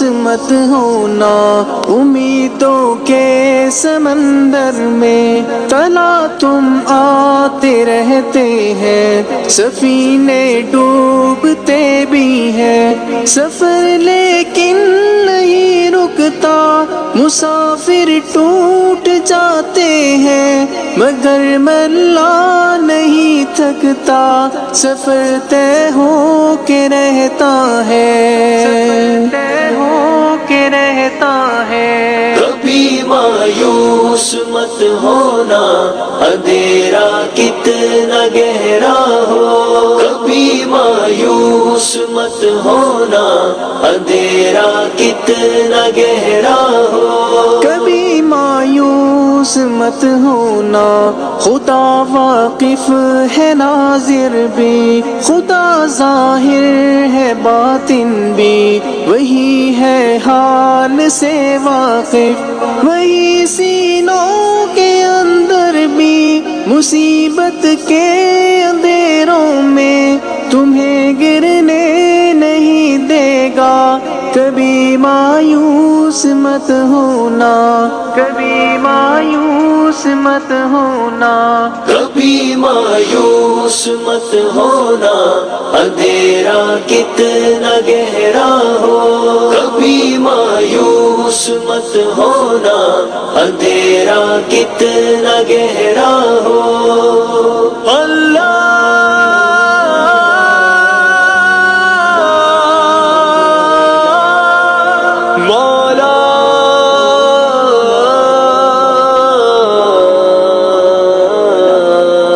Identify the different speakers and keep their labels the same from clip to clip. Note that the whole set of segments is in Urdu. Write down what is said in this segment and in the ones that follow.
Speaker 1: مت ہونا، امیدوں کے سمندر میں تلا تم آتے رہتے ہیں، سفینے ڈوبتے بھی ہیں، سفر لیکن نہیں رکتا، مسافر ٹوٹ جاتے ہیں، مگر ملا نہیں تھکتا، سفر طے ہو کے رہتا ہے، طے ہو کے رہتا ہے۔
Speaker 2: کبھی مایوس مت ہونا، اندھیرا کتنا گہرا ہو، کبھی مایوس مت ہونا، اندھیرا کتنا گہرا ہو،
Speaker 1: کبھی مایوس مت ہونا، خدا واقف ہے ناظر بھی، خدا ظاہر ہے باطن بھی، وہی ہے حال سے واقف، وہی سینوں کے اندر بھی، مصیبت کے اندھیروں میں تمہیں گرنے نہیں دے گا، کبھی مایوس مت ہونا، کبھی مایوس مت ہونا،
Speaker 2: کبھی مایوس مت ہونا، اندھیرا کتنا گہرا ہو، کبھی مایوس مت ہونا، اندھیرا کتنا گہرا ہو۔ اللہ مولا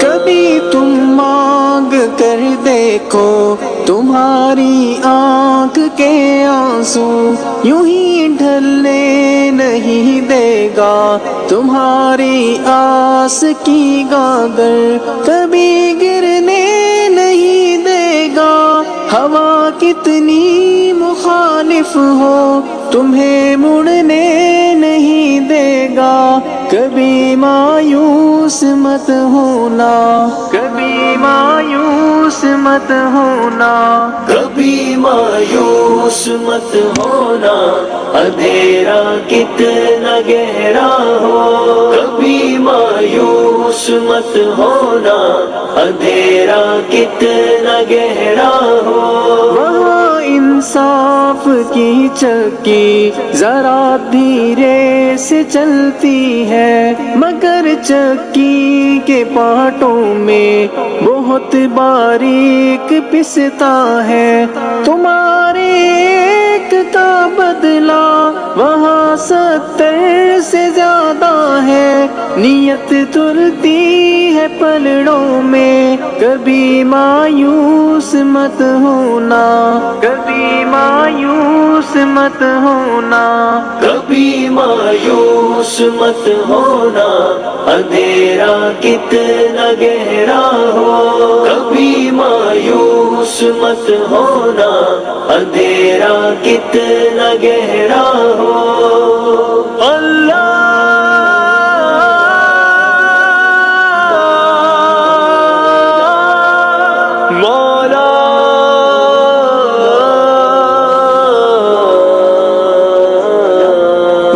Speaker 1: کبھی تم مانگ کر دیکھو، تمہاری آنکھ کے آنسو یوں ہی ڈھلنے نہیں دے گا، تمہاری آس کی گاگر کبھی گرنے نہیں دے گا، ہوا کتنی مخالف ہو تمہیں مڑنے نہیں دے گا، کبھی مایوس مت ہونا، کبھی مایوس مت ہونا،
Speaker 2: کبھی مایوس مت ہونا، اندھیرا کتنا گہرا ہو، کبھی مایوس مت ہونا، اندھیرا کتنا گہرا ہو،
Speaker 1: وہاں انصاف کی چکی ذرا دھیرے سے چلتی ہے، مگر چکی کے پارٹوں میں بہت باریک پستا ہے، تمہارے ایک کا بدلہ وہاں 70 سے زیادہ ہے، نیت تلتی ہے پلڑوں میں، کبھی مایوس مت ہونا، کبھی مایوس مت ہونا،
Speaker 2: کبھی مایوس مت ہونا، اندھیرا کتنا گہرا ہو، کبھی مایوس مت ہونا، اندھیرا کتنا گہرا ہو۔ اللہ مولا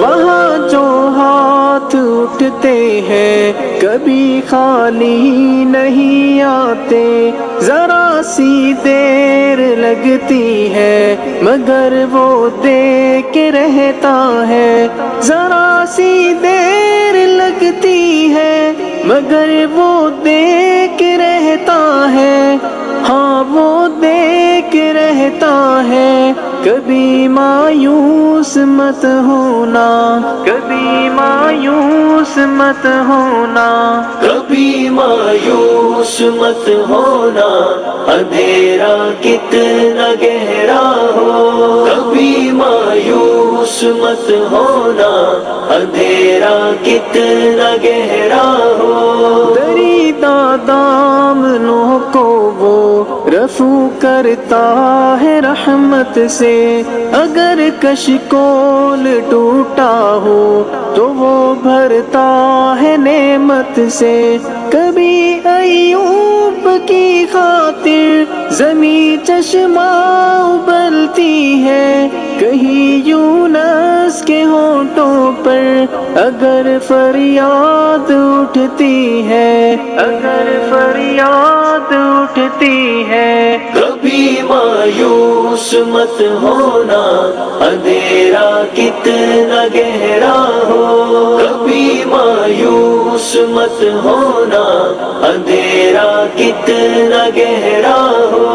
Speaker 1: وہاں جو ہاتھ اٹھتے ہیں کبھی خالی نہیں آتے، ذرا سی دیر لگتی ہے مگر وہ دے کے رہتا ہے، ذرا سی دیر لگتی ہے مگر وہ دے کے رہتا ہے، ہاں وہ دے کے رہتا ہے، کبھی مایوس مت ہونا، کبھی مایوس مت ہونا،
Speaker 2: کبھی مایوس مت ہونا، اندھیرا کتنا گہرا ہو، کبھی مایوس مت ہونا، اندھیرا کتنا گہرا ہو،
Speaker 1: دریدہ دامنوں کو وہ رفو کرتا ہے رحمت سے، اگر کشکول ٹوٹا ہو تو وہ بھرتا ہے نعمت سے، کبھی ایوب کی خاطر زمیں چشمہ ابلتی ہے، کہیں یونس کے ہونٹوں پر اگر فریاد اٹھتی ہے، اگر فریاد اٹھتی ہے،
Speaker 2: کبھی مایوس مت ہونا، اندھیرا کتنا گہرا ہو، کبھی مایوس مت ہونا، اندھیرا کتنا گہرا ہو۔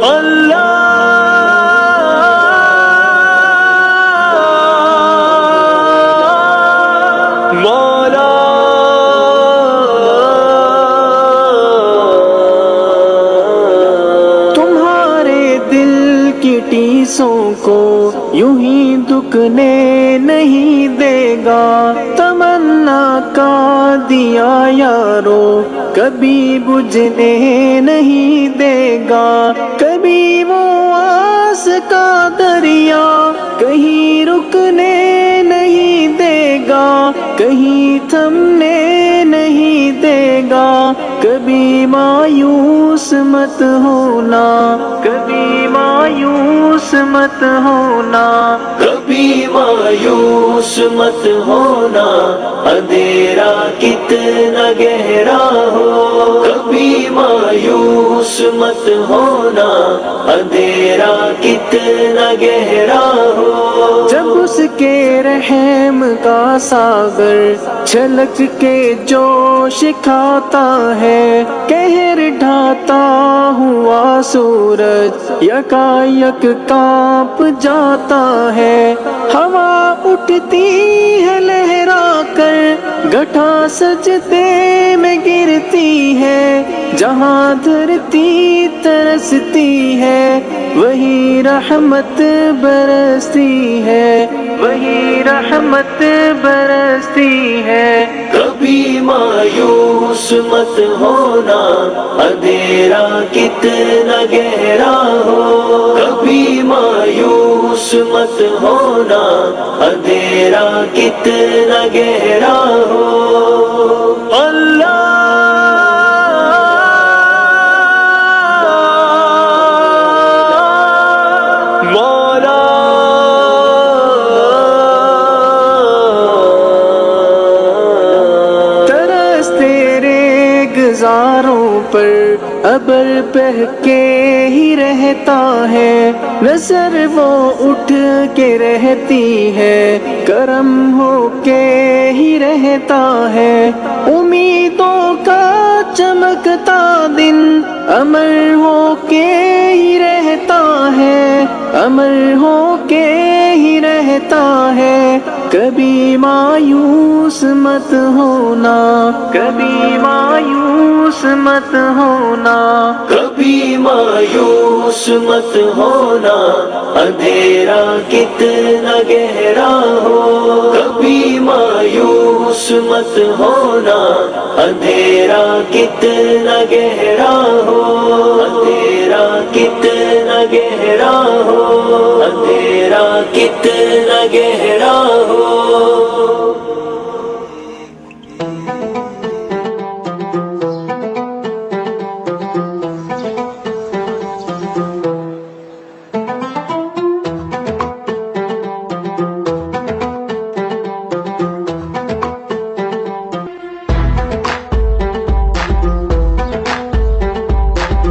Speaker 2: اللہ مولا
Speaker 1: تمہارے دل کی ٹیسوں کو یوں ہی دکنے نہیں دے گا، تمنا کا دیا یارو کبھی بجھنے نہیں دے گا، کبھی وہ آس کا دریا کہیں رکنے نہیں دے گا، کہیں تھمنے نہیں دے گا، کبھی مایوس مت ہونا، کبھی مایوس مت ہونا،
Speaker 2: کبھی مایوس مت ہونا، اندھیرا کتنا گہرا ہو، کبھی مایوس مت ہونا، اندھیرا کتنا گہرا ہو۔
Speaker 1: جب اس کے رحم کا ساغر چھلک کے جوش کھاتا ہے، قہر ڈھاتا ہوا سورج یکایک کانپ جاتا ہے، ہوا اٹھتی ہے لہرا کر گٹھا سجدے میں گرتی ہے، جہاں دھرتی ترستی ہے وہی رحمت برستی ہے، وہی رحمت برستی ہے۔
Speaker 2: کبھی مایوس مت ہونا، اندھیرا کتنا گہرا ہو، کبھی مایوس مت ہونا، اندھیرا کتنا گہرا ہو۔ اللہ مولا
Speaker 1: ترس تیرے گزاروں پر ابر بہہ کے ہی رہتا ہے، نظر وہ اٹھ کے رہتی ہے، کرم ہو کے ہی رہتا ہے، امیدوں کا چمکتا دن امر ہو کے ہی رہتا ہے، امر ہو کے ہی رہتا ہے، کبھی مایوس مت ہونا، کبھی مایوس مت ہونا،
Speaker 2: کبھی مایوس مت ہونا، اندھیرا کتنا گہرا ہو، کبھی مایوس مت ہونا، اندھیرا کتنا گہرا ہو، اندھیرا کتنا گہرا ہو، اندھیرا کتنا گہرا ہو۔